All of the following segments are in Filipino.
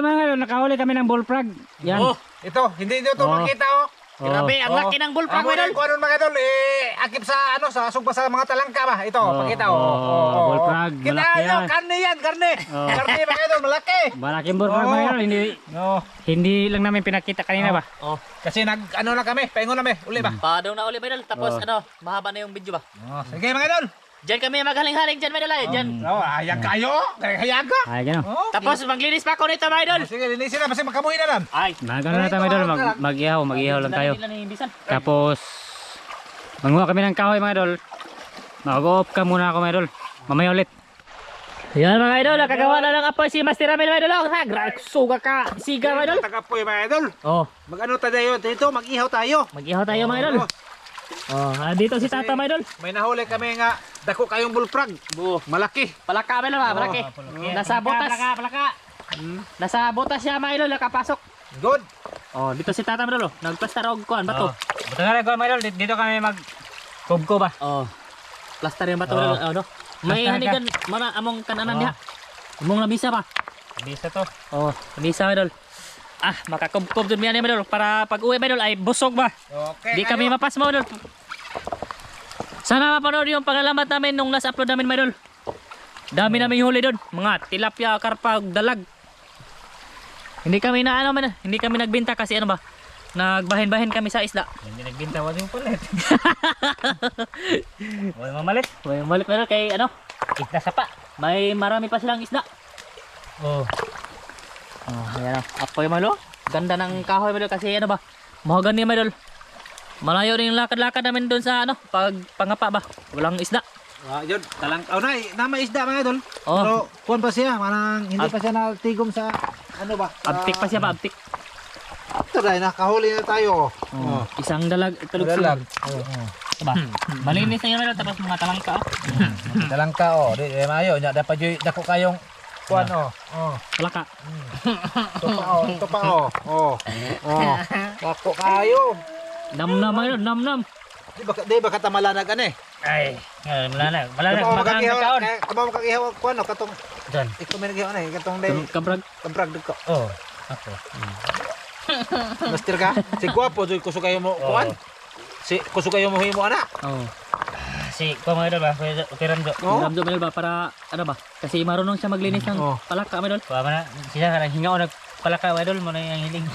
mga idol, nakahuli kami ng bullfrog. Yan. Oh, ito, hindi nyo ito makita oh. Grabe, ang laki ng bullfrog Amo idol. yan, kung ano mga idol, akip sa ano, sa sugba sa mga talangka ba? Ito, pakita oh. Bullfrog, Kita malaki nyo, yan. karne yan, karne. Karne mga idol, malaki. Malaking bullfrog mga idol, hindi lang namin pinakita kanina ba? Oh, Kasi ano na kami, paingon na kami, uli ba? padaw na uli mga idol. Tapos ano, mahaba na yung video ba? Sige mga idol. Diyan kami maghaling-haling dyan mga idol. Diyan. Hayag kayo, hayag ka. Ay, gano'n. Tapos maglinis pa ako nito mga idol. Sige, linisin na, kasi makamuhin na lang. Ay, Nagano na tayo mga idol, mag-ihaw lang tayo. Nila na imbisan. Tapos, manguha kami ng kahoy mga idol. Mag-off ka muna ako mga idol. Mamaya ulit. Yan mga idol, nakagawa na ng apoy si Master Ramil mga idol. Ha, grabe, suga ka, siga mga idol. Tagapoy mga idol. Oh, Mag-ano tayo dito, mag-ihaw tayo. mag-ihaw tayo mga idol. Oh, dito si Tata mga idol. May nahuli kami nga, dako kayong bullfrog. Malaki. Palaka mga idol ba, malaki. Nasa botas. Palaka. Nasa botas siya mga idol, nakapasok. Good. Oh, dito si Tata mga idol. Nagplastar og kuan bato. Buto nga lang mga idol, dito kami mag-kubko ba? Oh. Plastar yung bato mga idol. Ano? May Plastar ka. hanigan mana among kananan diha. Among nabisa pa. Bisa to. Oh, nabisa mga idol. Ah, makakubkob dun mga idol para pag uwi mga idol ay busog ba. Okay. Di kami mapas mga idol. Sana mapanood yung pangalamat namin nung last upload namin mga idol. Dami namin huli doon, mga tilapia, karpa, dalag. Hindi kami na ano man, hindi kami nagbenta kasi ano ba? Nagbahin-bahin kami sa isda. Hindi nagbinta, wala yung palit. Wala mamalit. May malik na kay ano? Isda sapa. May marami pa silang isda. Oh. Oh, ayan oh. Apoy malo. Ganda ng kahoy malo kasi ano ba? Mahagan niya malo. Malayo rin yung lakad-lakad namin doon sa ano, pag pangapa ba? Walang isda. Yun, nama isda mga idol. Oh. Pero kuwan pa siya, manang hindi pa siya natigom sa ano ba? Abtik pa siya ba? Abtik. Ito dahil nakahuli na tayo. Oh. Isang dalag, tulog Dalag. Diba? Malinis na yun malo tapos mga talangka oh. Talangka oh, di mayo nya dapat joy dako kayong kuan oh. Talaka. Ito pa oh. Dako kayo. Nam-nam ano, nam-nam. Di ba katamalanag ani? Ay, malanag. Kamo Magang makagihaw, kaon. kamo makagihaw kuan oh katong Diyan. ikaw may nagihaw na katong day Kabrag. kamprag dako. Oh. Ako. Master ka? Si guwapo joy kuso kayo mo kuan. Si kuso kayo mo himo ana. Oh. Si ko mga idol ba? Operan do. Oh. Ramdo Manol ba para ano ba? Kasi marunong siya maglinis ng Oh. palaka Manol. Kuha na. Siya ka hinga o nagpalaka mga idol mo na yung hiling.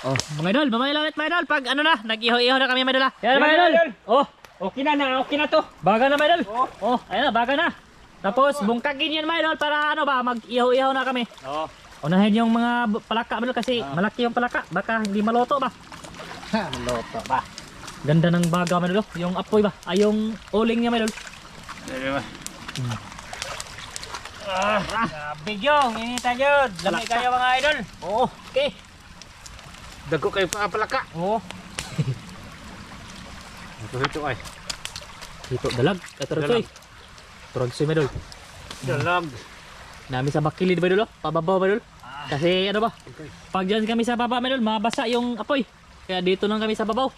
Oh, mga idol, mamaya lang ulit mga idol pag ano na, nag-iho-iho na kami mga idol. Yan mga idol. Oh, Okay na to. baga na mga idol. Oh, ayun na, baga na. Tapos bungkagin yan mga idol para ano ba, mag-iho-iho na kami. Oo. Unahin yung mga palaka mga idol kasi malaki yung palaka, baka hindi maloto ba. Loto ba. Ganda ng baga mga idol, yung apoy ba, ay yung uling niya mga idol. Grabe yung, inita yun. Lamig kayo mga idol. Oh, okay. Dako kayo pa palaka. Oh, Ito ay. dito dalag, katarsoy. Turagsoy mga idol. Dalag. Nami sa bakilid ba idol, pababaw ba idol? Kasi ano ba? Pag dyan kami sa baba mga idol, mabasa yung apoy. Kaya dito lang kami sa babaw.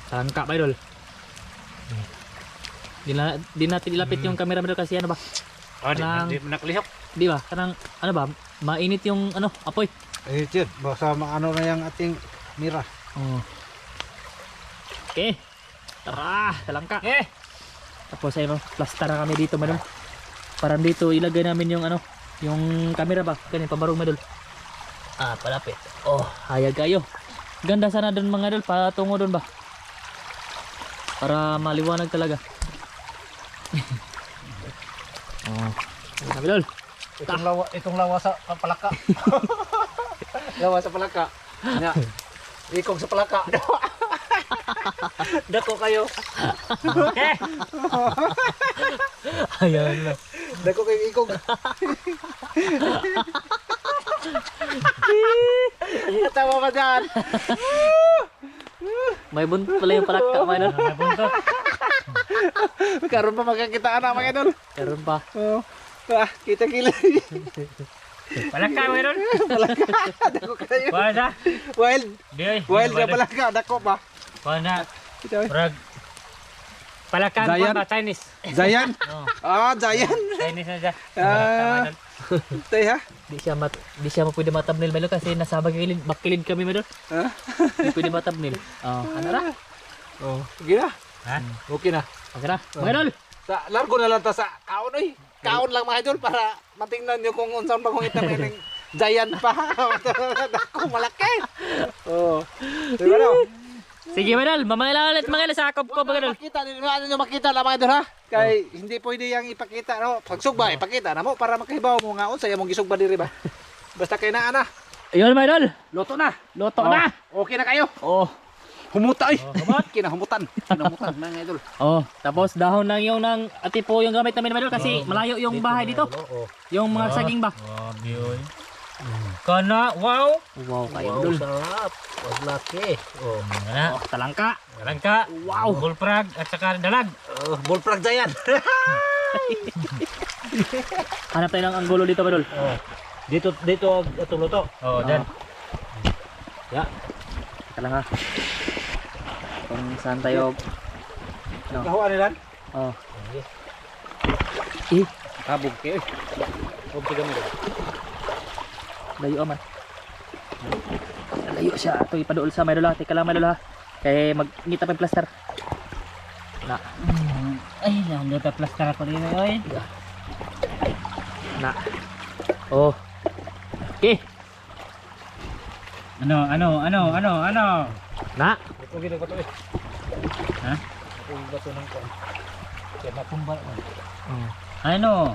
Tangka ba idol? Di natin ilapit yung camera mga idol kasi ano ba? Oh, Kanang- di nakalihok. Di ba? Kanang ano ba? Mainit yung ano, apoy. Chid, basta maano na yung ating mira. Oh. Okay. Tara, talangka. Tapos ayun, plaster na kami dito mga idol. Parang dito ilagay namin yung ano, yung camera ba? Ganyan pabarong mga idol. Ah, palapit. Oh, hayag kayo. Ganda sana doon mga idol, patungo doon ba? Para maliwanag talaga. Oh, mga idol. Itong lawa sa palaka. Lawa sa palaka. Nya. Ikog sa palaka. Dako kayo. Ayan na. Dako kayo ikog. Tawa ka dyan. May buntot pala yung palaka mga idol. May buntot. Karon pa magkakitaan na mga idol. Karon pa. Oh. Kita kila. Palaka mga idol. Dako kayo. Kuha na. Wild. Di ay. Wild na palaka. Dako pa. Kuha na. Ito. Brag. Palakan Giant. ko ba Chinese? Giant. Oh, Giant. Chinese na siya. Ah. Tay ha? Di siya pwede matabnil Madol kasi nasa bakilid kami Madol. Ha? Di pwede matabnil. Oh, ano ra? Oh, sige na. Ha? Okay na. Okay na. Mga idol. Sa largo na lang ta sa kaon oy. Kaon lang mga idol para matingnan niyo kung unsaon pa kung itam ng giant pa. Dako malaki. Oh. Diba daw? Sige mga idol, mamaya ulit mga idol sa akop ko mga idol. Makita niyo makita lang mga idol ha. Kay hindi pwede yang ipakita no. Pagsugba ipakita na mo para makahibaw mo nga unsa imong gisugba diri ba. Basta kay naa na. Ayun mga idol. Luto na. Luto na. Okay na kayo. Oh. Humuta ay. Kinahumutan. Kinahumutan mga idol. Oh, tapos dahon lang yung ng atipo yung gamit namin mga idol kasi malayo yung bahay dito. Yung mga saging ba? Grabe oy. Kana, wow. Wow, kayo idol. Sarap. Wag laki. Oh. Nga. Oh, talangka. Langka. Wow. Bullfrog at saka dalag. Bullfrog giant. Hanap tayo ng anggulo dito mga idol. Dito itong luto. Oh, dan. Ya. Ito lang ha. Kung saan tayo. No. Kahuan nilan. Oh. Kabog kay. Kabog kami. Layo man. Layo siya. Ito ipaduol sa may idol ha. Teka lang mga idol ha. Kaya magngita pa yung plaster. Na. Ay, nandito ta plaster ako dito oy. Na. Oh. Okay. Ano? Na. Ito gid bato eh. Ha? Ito bato nang ko. Kaya mapumbal. Ano?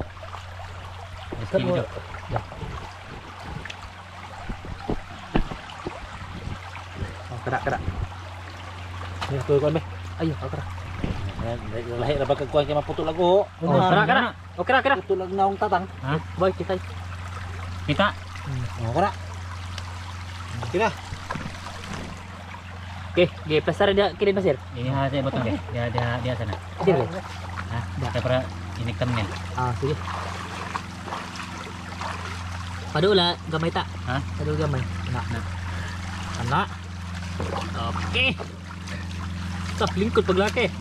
Kan mo. Kera. Ni to ko be. Ayo, kera. Lahi ra bagkuan kay maputo lago. Oh, kera. Oh, kera. Puto lag naong tatang. Ha? Boy, kita. Kita. Oh, kara. Kira. Okay, okay, plaster dia kirim pasir. Ini hati botol deh. Dia sana. Kirim. Hah? Kita para ini thumbnail. Ah, sige. Padula, gamay ta. Ha? Padula gamay. Ana. Okay. Sa lingkod paglaki.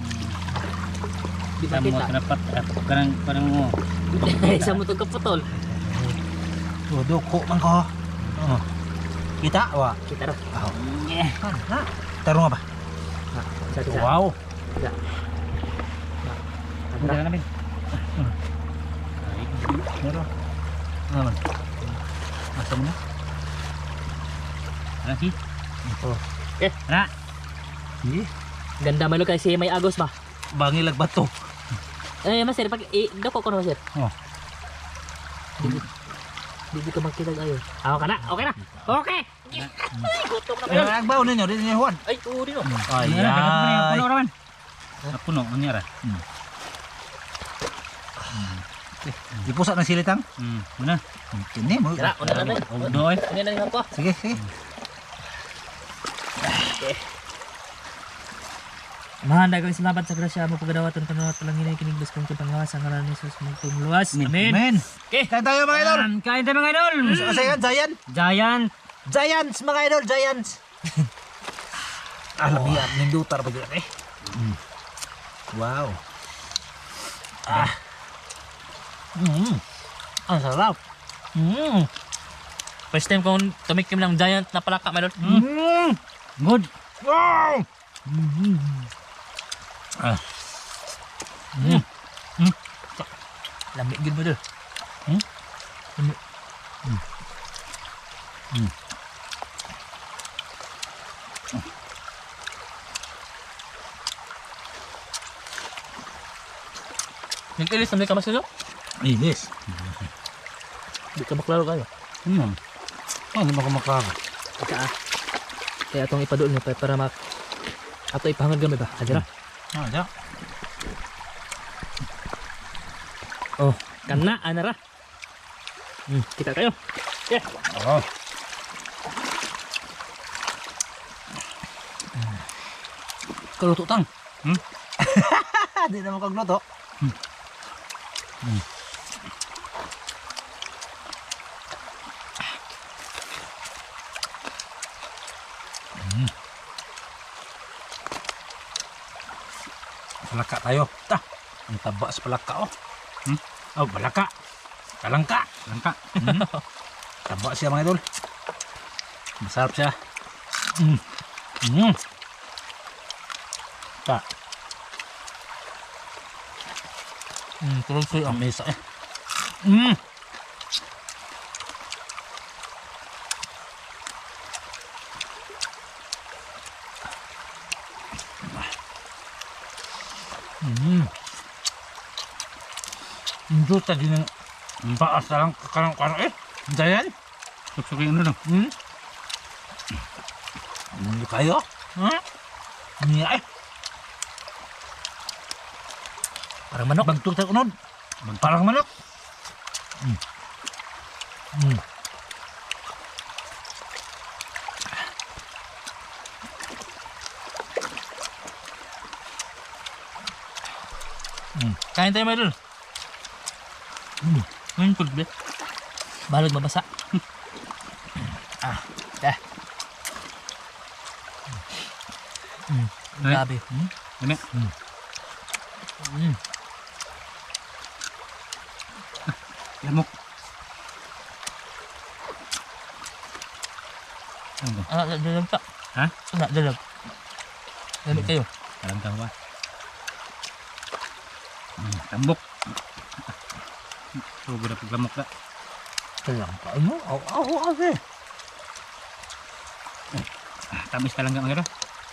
Di ba Kamu kita? dapat parang mo. Isa mo to kaputol. Oh, doko man ko. Oh. Kita wa. Kita ra. Ha? Tarong apa? Sa. Wow. Udah kan, Bin? Meron. Aman. Masa mo na? Ano si? Oh. Eh, Na. ganda malo kasi may agos ba? Bangi lag bato. Eh, masir pag dako ko na masir. Oh. Di ka makita ayo. Ah, okay na. Okay na. Okay. Gutom na Ano kayo. agbaw ninyo din ni Juan? Ay, oo din oh. Ay. Puno raman. Puno, ano yara? Dipusa ng silitang. Una. Kini mo. Tara, una na tayo. Doy. Ano na yung ako? Sige, sige. Mahanda kang salamat sa grasya mo pagdawatan panawat palangin kinigbas kong pangawas ang ngalan ni Jesus magtumluwas. Amen. Amen. Okay. Kain tayo mga idol. Kain tayo mga idol. Asa yan, Giant? Giant. Giants mga idol, Giants. Alam yan, nindutar ba yun eh? Wow. Ang sarap. First time kong tumikim ng giant na palaka, Madol. Good. Wow. Lamig good, Madol. Lamig. Nag-ilis na ka masilo? Inis. Di ka maklaro kayo. Ano ba kumakaga? Ika ah. Kaya itong ipadoon mo para mak... Ato ipahangad gamay ba? Adira. Diyan. Oh, kana, anara. Kita kayo. Yeah. Oh. Kaluto tang. Di naman kagluto. Palaka tayo. Ang taba sa palaka oh. Hmm? Oh, palaka. Kalangka. Langka. Taba siya mga idol. Masarap siya. Tulog sa'yo. Ang mesa eh. Hindi tadi ng baas na lang kakarang eh. Dayan. Suksok yung ano no. Hindi kayo. Hindi eh. Parang manok. Bagtog sa unod. Parang manok. Kain tayo, Maydol. Ngayon, kulit ba? Balog mabasa. Dah. Grabe. Dami. Lamok. Ano ba? Dalag ka. Ha? Dalag. Dalag kayo. Alam ka ba? Tambok. Sugo na paglamok na. Kalangka ano? Aw eh. Tamis talaga mga ito.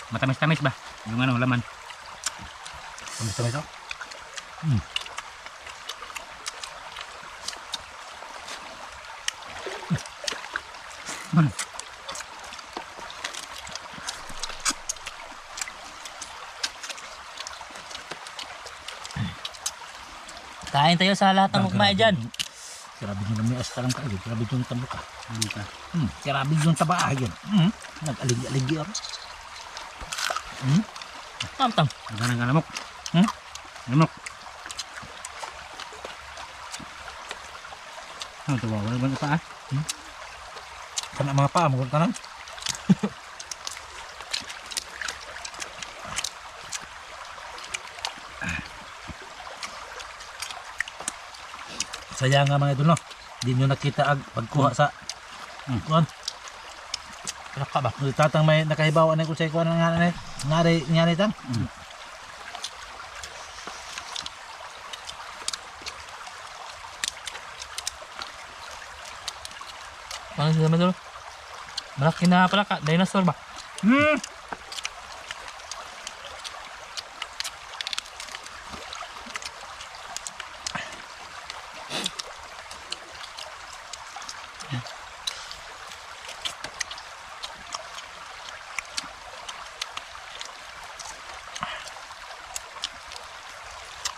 Matamis-tamis ba? Yung ano, laman. Tamis-tamis oh. Kain tayo sa lahat ng mukmay dyan. Grabe nyo na may asta lang kayo. Grabe yung tambok ah. Ano ka? Grabe yung taba ah yun. Nag-aligi-aligi ah. Tamtang. Ang ka lamok. Lamok. Ano ito ba? Wala ba pa ah? Kana mga paa, magulong kanan. Sayang nga mga idol no. Hindi nyo nakita ang pagkuha sa kuhan. Pinaka ba? Tatang may nakahibawa na kung sa kuhan nga ngari tan. Paano sila Maydol? Malaki na pala ka. Dinosaur ba?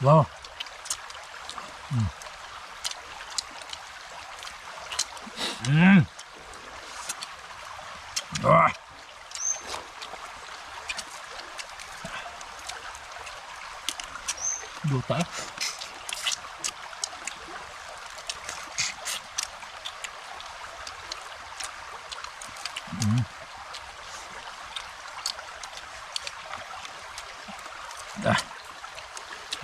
Wow. Duta eh.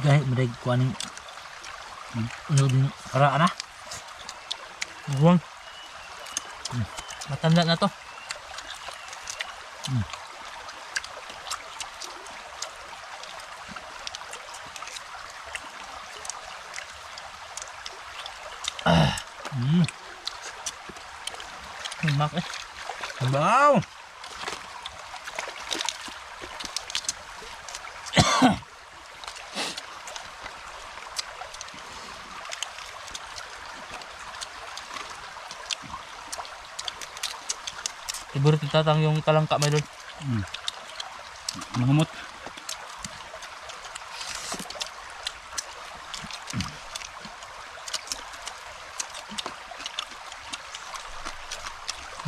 Gahit madag kuhan ng unod ng karaan na. Buwang. Matanda na to. Himak eh. Wow. Siguro titatang yung talangka Maydol. Mahumot.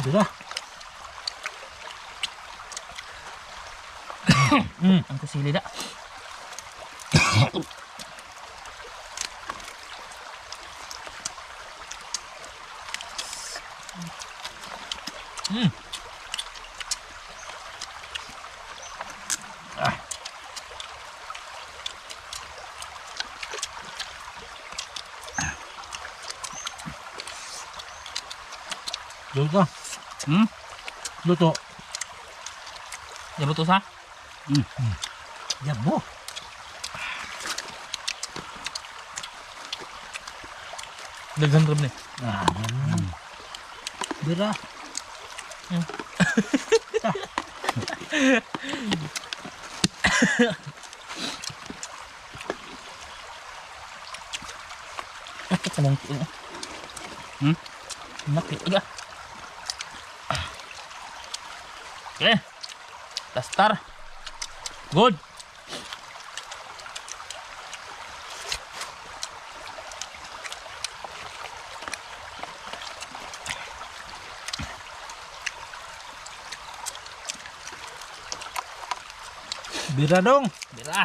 Dira. Ang kusili na. Luto. Hmm? Luto. Yan buto sa? Yan mo. Daghan rab ni. Bira. Nakit sa mong Hmm? Nakit. Iga. Okay. Plastar. Good. Bira dong. Bira.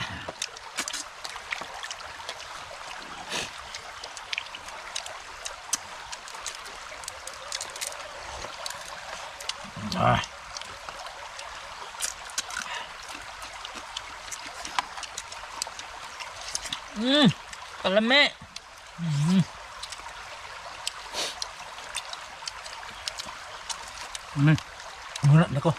Ah. Kalami. Ano? Muna nako.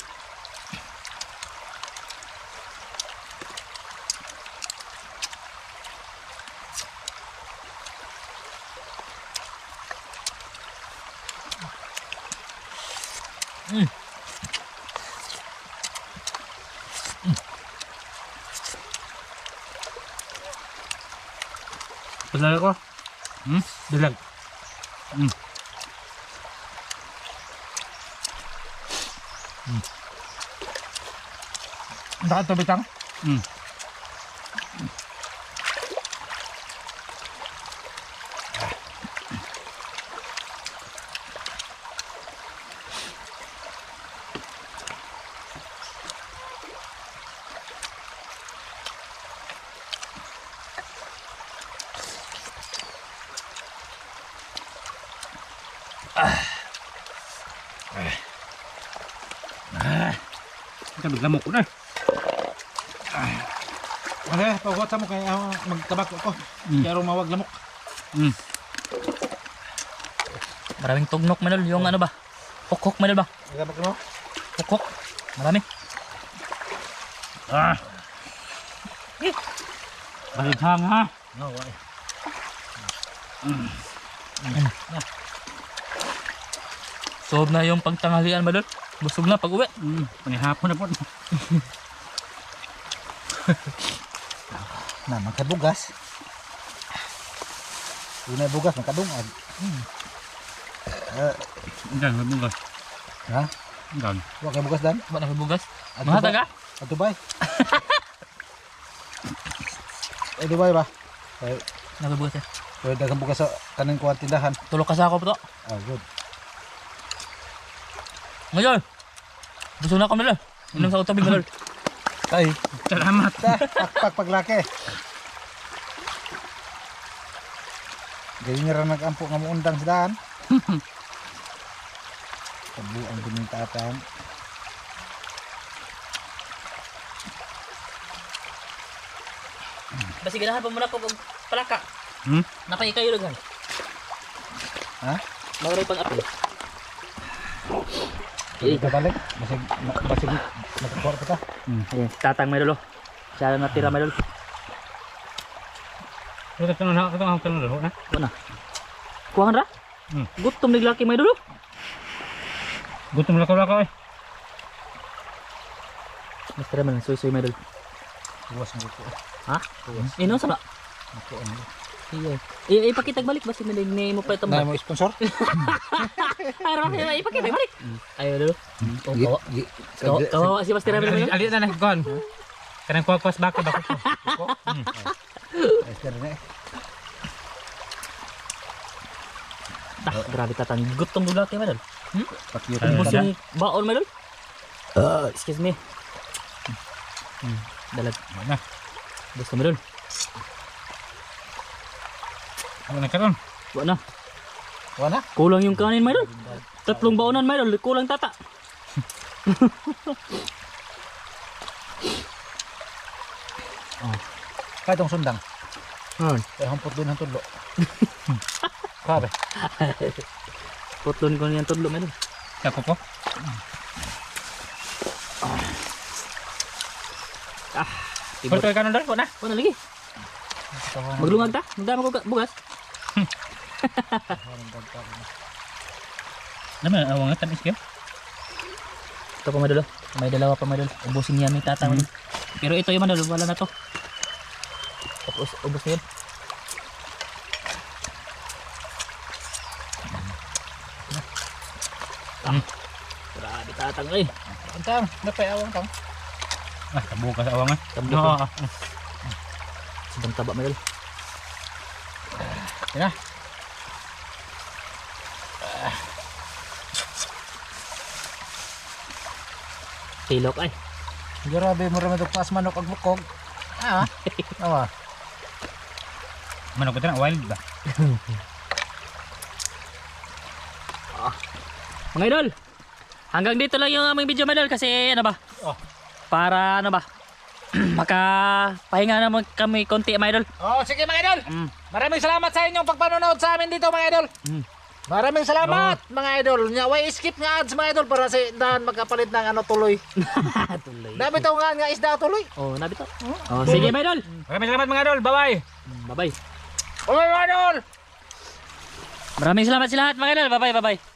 Padala ko. Hmm? Dalag. Hmm. Dapat to bitang. Hmm. Kan lamok ko na. Okay, pagkot sa mo kaya magtabak ko. Kaya rumawag lamok. Hmm. Maraming tugnok manol. Yung ano ba? Hukok manol ba? Magtabak mo? Hukok. Marami. Ah. Balighang ha. No, why? Sob na yung pagtanghalian manol. Busog na pag uwi. Hmm. Panihapon na po. Na magkabugas. Una bugas magkadungag. Diyan, mabugas. Ha? Diyan. Wa kay bugas dan? Ba nakabugas? At Mga Dubai? taga? At Dubai. Dubai ba? Ay, Nakabugas eh. pwede dagang bugas sa kanang kuwan tindahan. Tulog ka sa ako po to. Ah, good. Ngayon. Busog na ako manol. Inom sa utobig manol. Ay, Salamat. pakpak paglaki. Ganyan ra nagampo nga muundang sa daan. Tabu ang binintatan. Basi ganahan pa muna ko pag palaka. Hmm? Napay kayo lugan. Ha? Mawaray pang apel. Hindi ka balik. Basig nakakuha pa ka. Ayan, tatang may lolo. Siya lang natira may lolo. Ito tanong na, ito ang tanong na. Wala na. Kuhaan ra? Gutom naglaki may lolo. Gutom lakaw-lakaw eh. Mas tira man, suy-suy may lolo. Buwas mo ko. Ha? Ino sa na? Iya. Ipakita balik basi ni mo pa ito. Na mo sponsor? Ay, ra kaya ipakita balik. Ayo lolo. Oh, kawawa si Mas tira may lolo. Ali na nagkon. Kanang kuwag-kuwas bako ko. Grabe tatang gutom naglaki may lolo. Pakiyot Ubus na. yung baon may lolo. Excuse me. Dalag. Na. Ubus ka may lolo. Ano na karon? Wala na. Wana? Kulang yung kanin may lolo. 3 baonan may lolo. Kulang tata. Kahit ang sundang. Kaya hampot din ang tudlo. Grabe. Putlon ko niyan tudlo may lolo. Kapo po. Tibor. Pulto ka nun dol, na. Ano lagi? Maglungag ta? Magdama ko bugas. Naman, awang nga tanis kayo. Ito pa madalo. May dalawa pa madalo. Ubusin niya may tatang. Pero ito yung madalo, wala na to. Tapos ubos na yun. Grabe tatang eh. Antang, napay awang tang. Ah, kabukas awang nga. Tambok Oo. ko. Sobrang taba madalo. Tira. Tilok ay. Grabe mo rin pas manok ag bukog. Ah. Awa. Manok ko na, wild ba? Mga idol, hanggang dito lang yung aming video mga idol kasi ano ba? Oh. Para ano ba? Makapahinga naman kami konti mga idol. Oh, sige mga idol. Maraming salamat sa inyong pagpanonood sa amin dito mga idol. Maraming salamat mga idol. Nya way skip nga ads mga idol para sa dahan magkapalit ng ano tuloy. Tuloy. Dami to nga isda tuloy. Oh, nabito. Oh, sige mga idol. Maraming salamat mga idol, bye-bye! Bye-bye. Okay mga idol. Maraming salamat sa lahat mga idol. Bye-bye, bye-bye.